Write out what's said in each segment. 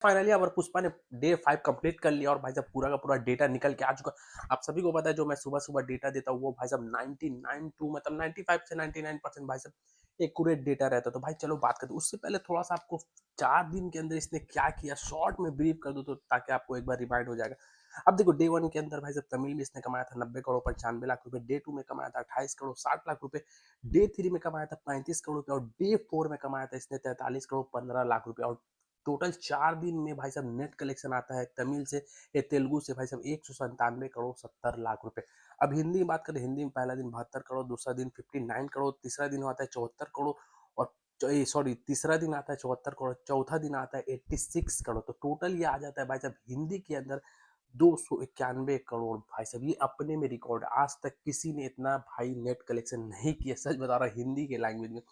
Finally अगर पुष्पा ने day 5 complete कर लिया और भाई साहब पूरा का पूरा डेटा निकल के आ चुका। आप सभी को पता है जो मैं सुबह सुबह डेटा देता हूँ वो भाई साहब 99 टू मतलब 95 से 99% भाई साहब एक्यूरेट डेटा रहता है। तो भाई चलो बात करते हैं। उससे पहले थोड़ा सा आपको 4 दिन के अंदर इसने क्या किया शॉर्ट में ब्रीफ कर दो तो ताकि आपको एक बार रिमाइंड हो जाएगा। अब देखो डे 1 के अंदर भाई साहब तमिल में इसने कमाया था 90 करोड़ 95 लाख रुपए। डे 2 में कमाया था 28 करोड़ 60 लाख रुपए। डे 3 में कमाया था 35 करोड़ रुपए और डे 4 में कमाया था इसने 43 करोड़ 15 लाख रुपए। और टोटल 4 दिन में भाई साहब नेट कलेक्शन आता है तमिल से या तेलुगु से भाई साहब 197 करोड़ 70 लाख रुपए। अब हिंदी में बात करें, हिंदी में पहला दिन 72 करोड़, दूसरा दिन 59 करोड़, तीसरा दिन आता है 74 करोड़ और सॉरी तीसरा दिन आता है 74 करोड़, चौथा दिन आता है 86 करोड़। तो टोटल ये आ जाता है भाई साहब हिंदी के अंदर 291 करोड़। भाई साहब ये अपने में रिकॉर्ड, आज तक किसी ने इतना भाई नेट कलेक्शन नहीं किया, सच बता रहा हिंदी के लैंग्वेज में।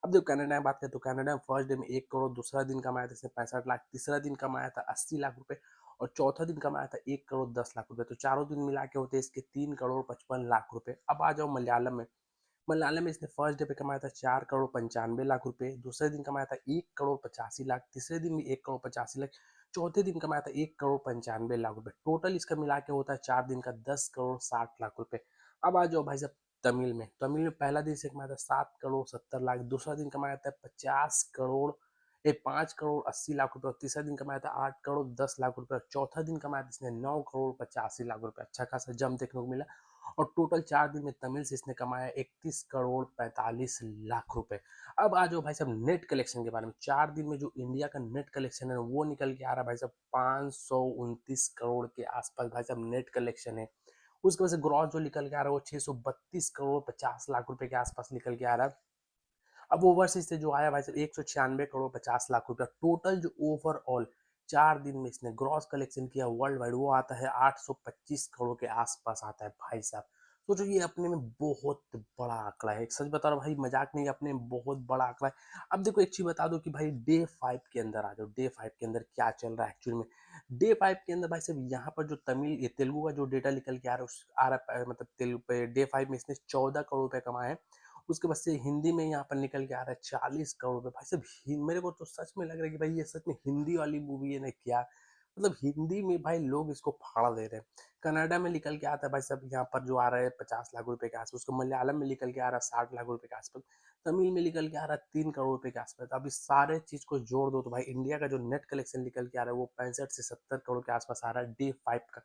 अब जब कनाडा में बात करें तो कनाडा में फर्स्ट डे में 1 करोड़, दूसरा दिन कमाया था इसने 65 लाख, तीसरा दिन कमाया था 80 लाख रुपए और चौथा दिन कमाया था 1 करोड़ 10 लाख रुपए। तो चारों दिन मिला के होते इसके 3 करोड़ 55 लाख रुपए। अब आ जाओ मलयालम में। मलयालम में इसने फर्स्ट डे पे कमाया था 4 करोड़ 95 लाख रुपए, दूसरे दिन कमाया था 1 करोड़ 85 लाख, तीसरे दिन भी 1 करोड़ 85 लाख, चौथे दिन कमाया था 1 करोड़ 95 लाख रुपए। टोटल इसका मिला के होता है 4 दिन का 10 करोड़ 60 लाख रुपए। अब आ जाओ भाई साहब तमिल में पहला दिन से कमाया था 7 करोड़ 70 लाख, दूसरा दिन कमाया था 5 करोड़ 80 लाख रुपए और तीसरा दिन कमाया था 8 करोड़ 10 लाख रुपए और चौथा दिन कमाया था इसने 9 करोड़ 85 लाख रुपए। अच्छा खासा जम देखने को मिला। और टोटल 4 दिन में तमिल से इसने कमाया 31 करोड़ 45 लाख रुपए। अब आ जाओ भाई साहब नेट कलेक्शन के बारे में। 4 दिन में जो इंडिया का नेट कलेक्शन है वो निकल के आ रहा है भाई साहब 529 करोड़ के आसपास भाई साहब नेट कलेक्शन है। उसके वजह से ग्रॉस जो निकल के आ रहा है वो 632 करोड़ 50 लाख रुपए के आसपास निकल के आ रहा है। अब ओवरसीज से जो आया भाई साहब 196 करोड़ 50 लाख रुपया। टोटल जो ओवरऑल 4 दिन में इसने ग्रॉस कलेक्शन किया वर्ल्ड वाइड वो आता है 825 करोड़ के आसपास आता है भाई साहब। सोचो ये अपने में बहुत बड़ा आंकड़ा है, सच बता रहा हूँ भाई मजाक नहीं, अपने में बहुत बड़ा आंकड़ा है। अब देखो एक चीज बता दो कि भाई डे 5 के अंदर आ जाओ, डे 5 के अंदर क्या चल रहा है एक्चुअल में। डे 5 के अंदर भाई साहब यहाँ पर जो तमिल तेलुगु का जो डेटा निकल के आ रहा है आ रहा है मतलब तेलुगु पे डे 5 में इसने 14 करोड़ रुपए कमाए हैं। उसके बाद से हिंदी में यहाँ पर निकल के आ रहा है 40 करोड़ रुपए। भाई साहब मेरे को तो सच में लग रहा है कि भाई ये सच में हिंदी वाली मूवी है ना क्या, मतलब हिंदी में भाई लोग इसको फाड़ दे रहे हैं। कनाडा में निकल के आता है भाई साहब यहाँ पर जो आ रहा है 50 लाख रुपए के आसपास, उसको मलयालम में निकल के आ रहा है 60 लाख रुपए के आसपास, तमिल में निकल के आ रहा है 3 करोड़ रुपए के आसपास। अब इस सारे चीज को जोड़ दो तो भाई इंडिया का जो नेट कलेक्शन निकल के आ रहा है वो 65 से 70 करोड़ के आसपास आ रहा है डे 5 का।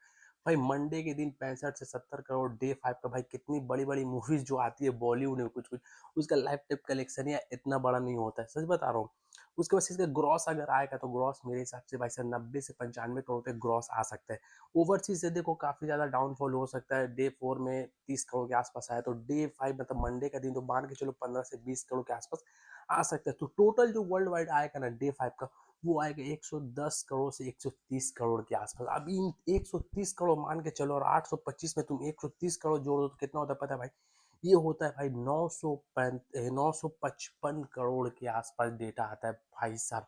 भाई मंडे के दिन 65 से 70 करोड़ डे 5 का। भाई कितनी बड़ी बड़ी मूवीज जो आती है बॉलीवुड में कुछ कुछ, उसका लाइफ टाइम कलेक्शन या इतना बड़ा नहीं होता है, सच बता रहा हूँ। उसके बाद से इसका ग्रॉस अगर आएगा तो ग्रॉस मेरे हिसाब से भाई साहब 90 से 95 करोड़ पे ग्रॉस आ सकता है। ओवरसीज से देखो काफी ज्यादा डाउनफॉल हो सकता है। डे 4 में 30 करोड़ के आसपास आया तो डे 5 मतलब मंडे का दिन तो मान के चलो 15 से 20 करोड़ के आसपास आ सकता है। तो टोटल जो वर्ल्ड वाइड आएगा ना डे 5 का वो आएगा 110 करोड़ से 130 करोड़ के आसपास। अब इन 130 करोड़ मान के चलो और 825 में तुम 130 करोड़ जोड़ दो तो कितना होता है पता है भाई, ये होता है भाई 955 करोड़ के आसपास डेटा आता है भाई साहब।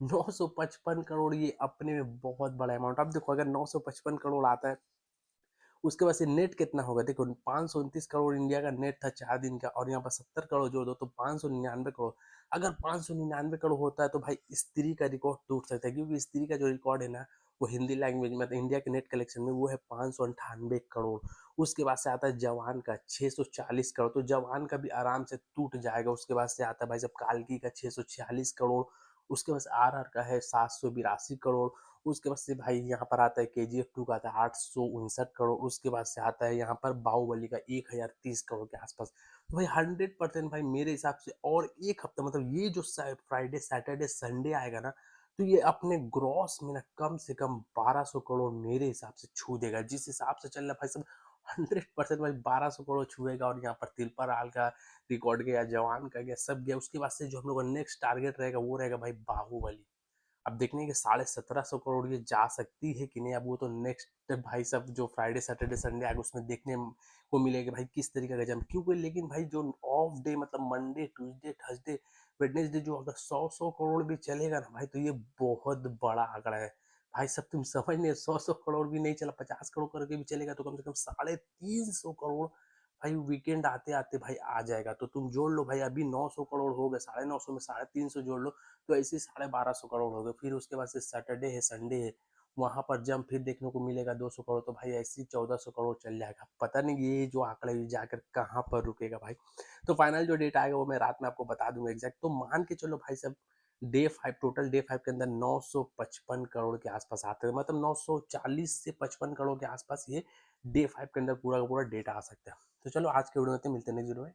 955 करोड़ ये अपने में बहुत बड़ा अमाउंट। अब देखो अगर 955 करोड़ आता है उसके बाद से नेट कितना होगा देखो, 529 करोड़ इंडिया का नेट था 4 दिन का और यहाँ पर 70 करोड़ जोड़ दो तो 599 करोड़। अगर 599 करोड़ होता है तो भाई स्त्री का रिकॉर्ड टूट सकता है, क्योंकि स्त्री का जो रिकॉर्ड है ना वो हिंदी लैंग्वेज में इंडिया के नेट कलेक्शन में वो है 598 करोड़। उसके बाद से आता है जवान का 640 करोड़, तो जवान का भी आराम से टूट जाएगा। उसके बाद से आता है भाई साहब काल्की का 646 करोड़। उसके बाद आर का है 782 करोड़। उसके बाद से भाई यहाँ पर आता है KGF 2 का आता है 859 करोड़। उसके बाद से आता है यहाँ पर बाहुबली का 1030 करोड़ के आसपास। तो भाई 100% भाई मेरे हिसाब से और एक हफ्ता मतलब ये जो फ्राइडे सैटरडे संडे आएगा ना तो ये अपने ग्रॉस में ना कम से कम 1200 करोड़ मेरे हिसाब से छू देगा। जिस हिसाब से चल रहा है भाई सब 100% भाई 1200 करोड़ छुएगा। और यहाँ पर तिलपाराल का रिकॉर्ड गया, जवान का गया, सब गया। उसके बाद से जो हम लोग का नेक्स्ट टारगेट रहेगा वो रहेगा भाई बाहुबली। अब देखने के 1750 करोड़ ये जा सकती है कि नहीं, अब वो तो नेक्स्ट भाई सब जो फ्राइडे सैटरडे संडे आएगा उसमें देखने को मिलेगा भाई किस तरीके का जम क्यों। लेकिन भाई जो ऑफ डे मतलब मंडे ट्यूसडे थर्सडे वेडनेसडे जो अगर 100 करोड़ भी चलेगा ना भाई तो ये बहुत बड़ा आंकड़ा है। भाई सब तुम समझ नहीं, 100 करोड़ भी नहीं चला, 50 करोड़ करके भी चलेगा तो कम से कम 350 करोड़ भाई वीकेंड आते-आते भाई आ जाएगा, तो तुम जोड़ लो भाई, अभी 900 करोड़ हो गए, 950 में 350 जोड़ लो, तो ऐसे ही 1250 करोड़ हो गए। फिर उसके बाद से सैटरडे है, संडे है, वहाँ पर जंप फिर देखने को मिलेगा 200 करोड़, तो भाई ऐसे ही 1400 करोड़ चल जाएगा। पता नहीं ये जो आंकड़ा है जाकर कहाँ पर रुकेगा भाई। तो फाइनल जो डेट आएगा वो मैं रात में आपको बता दूंगा एग्जैक्ट। तो मान के चलो भाई साहब, डे 5, टोटल डे 5 के अंदर 955 करोड़ के आसपास आते हैं, मतलब 940 से 55 करोड़ के आसपास ये डे 5 के अंदर पूरा का पूरा डेटा आ सकता है। तो चलो आज के वीडियो में मिलते हैं नेक्स्ट वीडियो में।